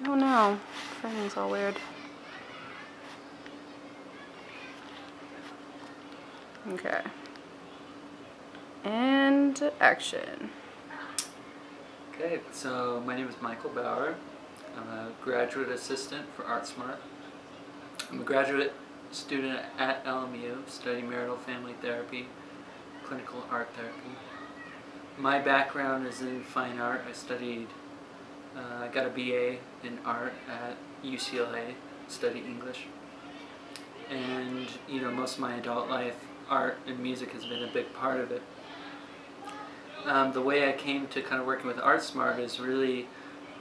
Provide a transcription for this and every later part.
Oh no, framing's all weird. Okay. And action. Okay, so my name is Michael Bauer. I'm a graduate assistant for ARTsmart. I'm a graduate student at LMU, studying marital family therapy, clinical art therapy. My background is in fine art. I got a BA in art at UCLA, studied English. And, most of my adult life, art and music has been a big part of it. The way I came to kind of working with ARTsmart is really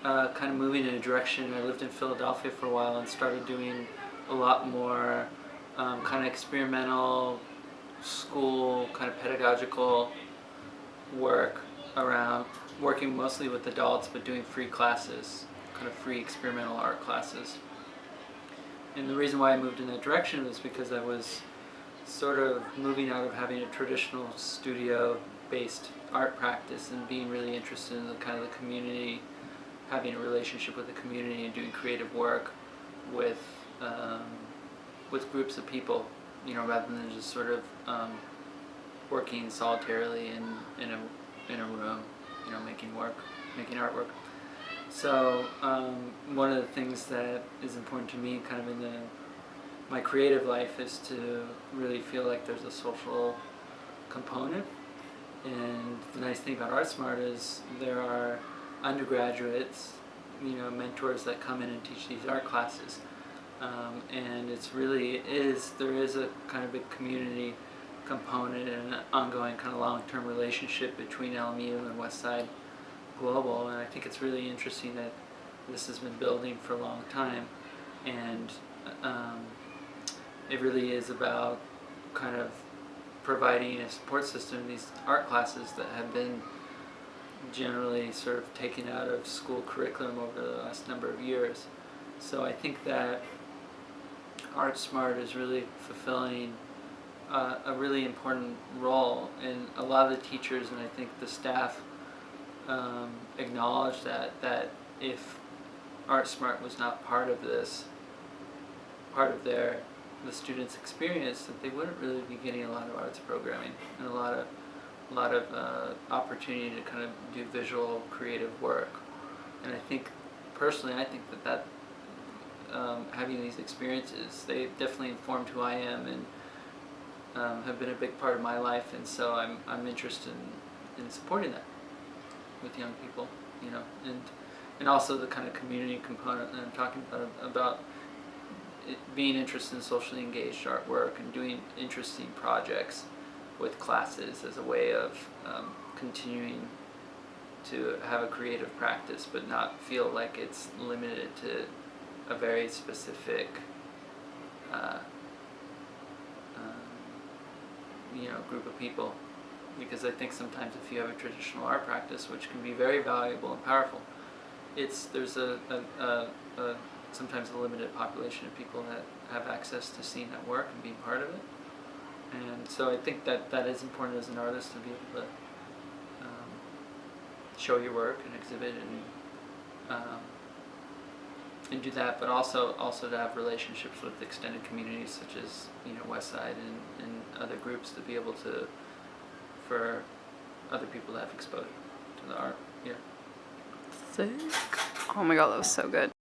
kind of moving in a direction. I lived in Philadelphia for a while and started doing a lot more kind of experimental school, kind of pedagogical work around working mostly with adults but doing free classes, kind of free experimental art classes. And the reason why I moved in that direction was because I was sort of moving out of having a traditional studio-based art practice and being really interested in the kind of the community, having a relationship with the community and doing creative work with groups of people, rather than just sort of working solitarily in a room, making artwork. So one of the things that is important to me, kind of in my creative life, is to really feel like there's a social component. And the nice thing about ARTsmart is there are undergraduates, mentors that come in and teach these art classes. And there is a kind of big community component and an ongoing kind of long-term relationship between LMU and Westside Global. And I think it's really interesting that this has been building for a long time. And it really is about kind of providing a support system in these art classes that have been generally sort of taken out of school curriculum over the last number of years. So I think that ARTsmart is really fulfilling a really important role, and a lot of the teachers and I think the staff acknowledge that if ARTsmart was not part of the students' experience, that they wouldn't really be getting a lot of arts programming and a lot of opportunity to kind of do visual creative work. And I think that having these experiences, they definitely informed who I am and have been a big part of my life, and so I'm interested in supporting that with young people, and also the kind of community component that I'm talking about being interested in socially engaged artwork and doing interesting projects with classes as a way of continuing to have a creative practice but not feel like it's limited to a very specific group of people. Because I think sometimes if you have a traditional art practice, which can be very valuable and powerful, there's sometimes a limited population of people that have access to seeing that work and being part of it. And so I think that is important as an artist to be able to show your work and exhibit and do that, but also to have relationships with extended communities such as Westside and other groups to be able to, for other people to have exposure to the art. Yeah. Sick. Oh my god, that was so good.